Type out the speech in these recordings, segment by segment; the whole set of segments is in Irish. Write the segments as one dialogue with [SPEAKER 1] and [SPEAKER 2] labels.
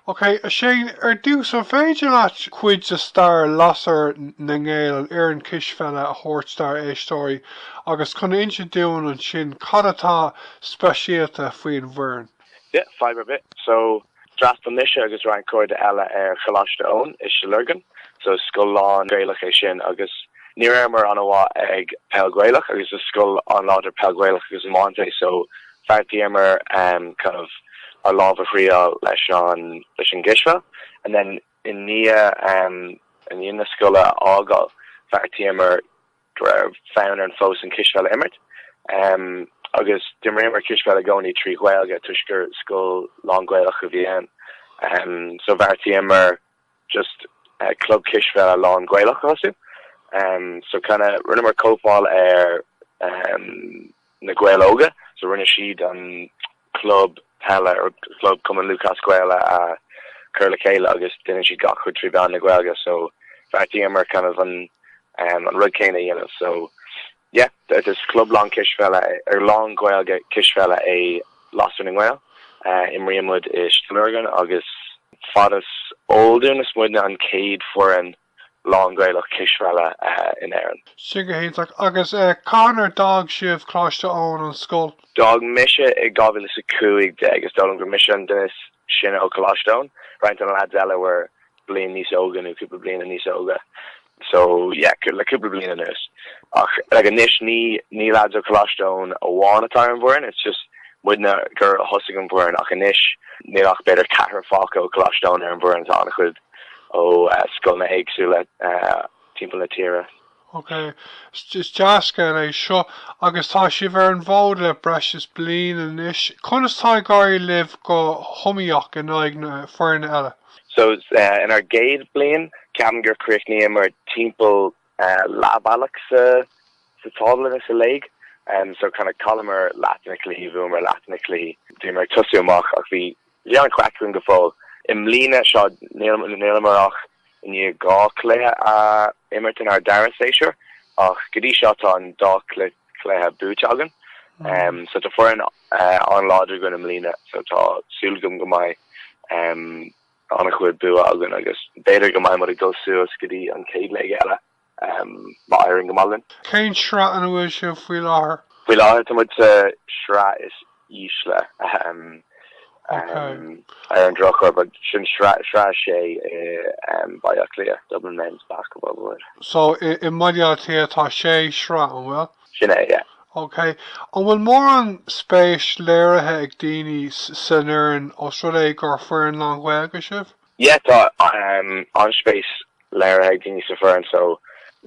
[SPEAKER 1] Okay, Shane, dús an féidir leat cuid a star Lasair nGael ar an cispeile a thuirt éistóirí agus chuna inse dúin an sin cad atá speisialta faoin bhfoireann.
[SPEAKER 2] Yeah, fibre bit. So Drastal Nisha agus Ryan Cord Ella Chalashta own is Shilurgan. So skull on Gaeilge sin agus Nirammer on a egg Pel Gaeilge agus a skull on lauder Pel Gaeilge agus Monte. So 5 p.m. kind of our law of Phríora Lasair Gishva, and then in Nia in the skull Ágal 5 p.m. Founder and Fos and Kishvel Emmert. Agus dimmer Kishvel goni tri Ghaeilge tushker skull long Ghaeilge Vian. So VRTMer just club Kishvel long Ghaeilge also. So kinda runner copal na Ghaeilge. So runner sheed on club Hella or club coming Lucas Ghaeilge Curla Kayla Agus then she got good tri na Ghaeilge. So VRTMer kind of on Rudcana, you know, so yeah, there's club long Kishvella or long Ghaeilge Kishvella a Lasair nGael. Imriamud is Lurgan, August Fadas Oldun is Mudna and Cade for an long Ghaeilge Kishvella in Aaron.
[SPEAKER 1] Sugar he's like August Connor dog shiv closh to own on skull.
[SPEAKER 2] Dog Misha a Govilis a Kuig Degas Dolan Misha and Dennis Shina O'Closhdown. Right on Ladzella were Blaine Nisoga who could be Blaine and Nisoga. So yeah, like could be Blaine and this. Like a niche ni lads O'Closhdown a one at time born. It's just Mudna girl Hussigan born a niche Nilach better Catter Falco O'Closhdown and born on a good skull na egg sula team Latira.
[SPEAKER 1] Okay, just Jaska and I show August tá si ver an vóda brushes blin and ish. Conas tá gari live go humiach and igna for ella.
[SPEAKER 2] So in our gate blin, Cabinger Crickney or Temple Labhair sa tabla is a leg. So kind of columnar Latinically, Vumer Latinically, Dimmer Tussiumach of the young quacking the fall. Imlina shot Nilmarach in you Gaeilge Immerton our Dara Lasair. Gedi shot on Doc Clea Boochagan. So to foreign on Lodger gun Imlina, so to Sulgum Gamai Anachud Buagan, I guess Bader Gamai Modigal Suos Gedi and Cade Legala Byron Gamalin.
[SPEAKER 1] Cain Shrat and wish if we are.
[SPEAKER 2] We are to much Shrat is Ishla.
[SPEAKER 1] Okay.
[SPEAKER 2] Aaron Drucker, but Shin Shrat Shay by Átha Cliath, Dublin men's basketball board.
[SPEAKER 1] So in my idea, tá sé Shrat, well?
[SPEAKER 2] Shinay, yeah.
[SPEAKER 1] Okay. And when more on space Labhair ag Dini Sanern Australia or Fern long Ghaeilge shiv?
[SPEAKER 2] Yeah, on space Labhair ag Dini Safern, so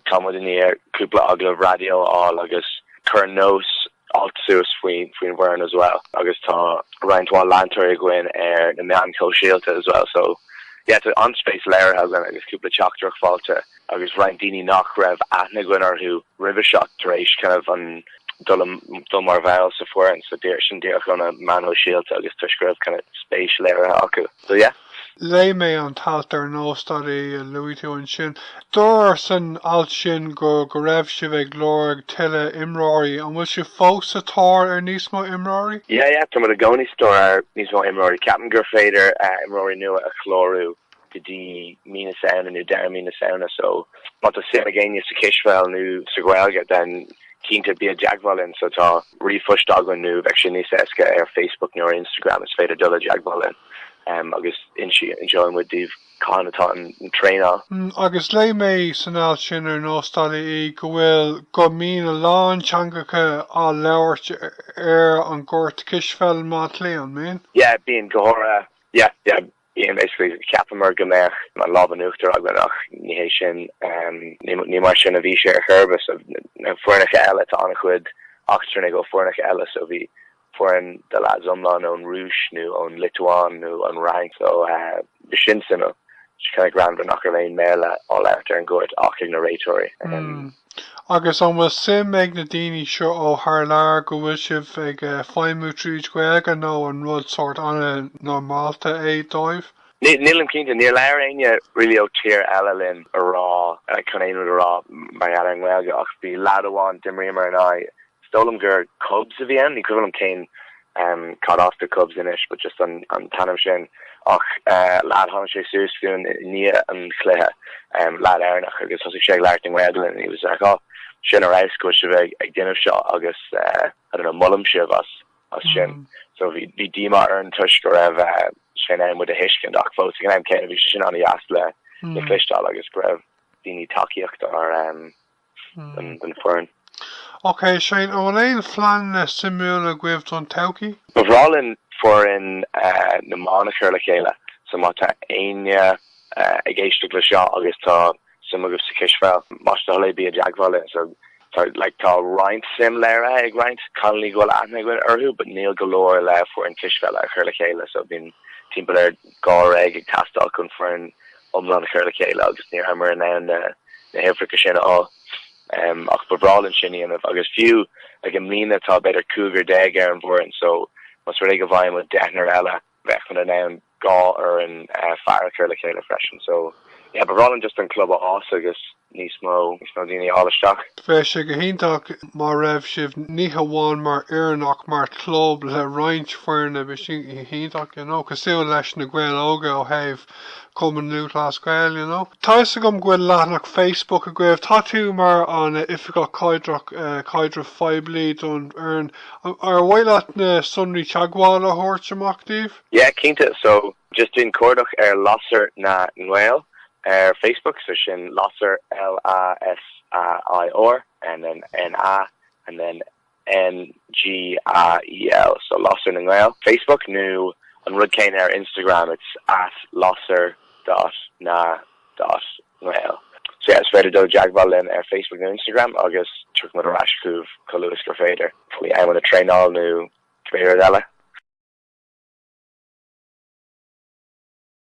[SPEAKER 2] come with in the Kupla Agla Radio all August Kernos alt suas faoin bhfoireann as well. Agus tá Ryan Twa Lantor Gwyn the man Co Shielta as well. So yeah, to on space Labhair has an agus cúpla teachtrach falta agus Ryan Dini nach Rev Aithne Gwynner who river shot Tareish kind of on Dulmar Vale sa foreign so dear on a man Co Shielta agus tushgrave kind of space Labhair haku. So yeah.
[SPEAKER 1] Lei me an taltar no study Louis to and shin. Dor san alt shin go raibh si bheith glór tile imráí and will she fós a tar nísmo imráí?
[SPEAKER 2] Yeah, to the Goni store nísmo imráí. Captain Gurfader imráí nua a chlóru di Mina Sound and new Deireadh Mina Sound so but the same again is to Kishvel new sa Ghaeilge then keen to be a jagvalin so tá rifush dogwan new actually seska Facebook nor Instagram is Fader Dulla jagvalin. Agus enjoying with Dave Connaughton and trainer.
[SPEAKER 1] Agus lei me sanal shinner no study go bhfuil go mína lán teangacha á labhairt an gort Kishvel mat Leon, man.
[SPEAKER 2] Yeah, being Gohora, yeah, being basically Capamer Gamech, my love and Uchter Agbanach, Nihation, Nimar Shinavisha Herbus of Fórnach Ella to Anachud, Oxternigo Fórnach Ella, so we foreign the lads umlan on Rouge new on Lituan new on rank so the Shinsino kind of grand knocker lane mail all after and good aching narratory.
[SPEAKER 1] Agus almost sim Magnadini show o Harlar go wishiv ag Fheidhmíonn Ghaeilge no and rud sort on a normalta a dive.
[SPEAKER 2] Neil Keaton near Larainia really o tier Elalin a raw and I with a raw by Alan Ghaeilge och be Ladawan Dimrimer and I Stolam gur Cubs of the end, equivalent Kane caught off the Cubs in ish, but just on Tanam Shin. och lad han sé suún ní an cléthe lad airnach agus hosig sé leirting wedal and he was like, oh, sin a rice go se ag dinner shot agus I don't know mullum si as sin so vi dima an tush go raibh sin with a hisken doc fo an ke vi sin an as le clistal agus gref dini takeíocht ar an fern.
[SPEAKER 1] Okay, Shane, ó éon flan simúla gwibh don tauki?
[SPEAKER 2] Bhrálinn forin na mánachar le chéile, so má tá aine ag éiste le seo agus tá simúgah sa cispeile, más tá lé bí a deagháile, so tá roint sim leir ag roint, canlí goil aithna gin orthú, but níl golóir le forin cispeile a chuir le chéile, so bhín timpeall gá ag tastal chun forin omlan a chuir le chéile agus níor hamar an na Hefrica sin á. Ach bevrálinn sinní an agus fiú ag an mlína tá beidir cougar deag ar an bhórin, so mas ru ag a bhaim le deithnar eile bheith an an gá ar an fear chuir le chéile freisin, so yeah, bevrálinn just an club ás agus níos mó daoine áisteach.
[SPEAKER 1] Bheith sé go hintach mar raibh sibh ní hamháin mar iarnach mar club le roint foirne bhí sin hintach, cosúil leis na Ghaeil óga ó thaobh cuman lúthlas Ghaeil, Tá sa gom gfuil leathnach Facebook a gcuibh tá tú mar an Oifigeach Caidrimh Phoiblí don earn ar bhhaile na sunraí teagháil a thabhairt amach díobh?
[SPEAKER 2] Yeah, cínta, so just in cordach Lasair na nGael Facebook, so sin Lasair Lasior and then NA and then nGael, so Lasair na nGael. Facebook nu on Rudcain Instagram it's at Lasair.na.nGael. So yeah, it's better do jagbal in Facebook and Instagram agus truk mod a rash cuv colus go fader. I'm on a train all new Deireadh.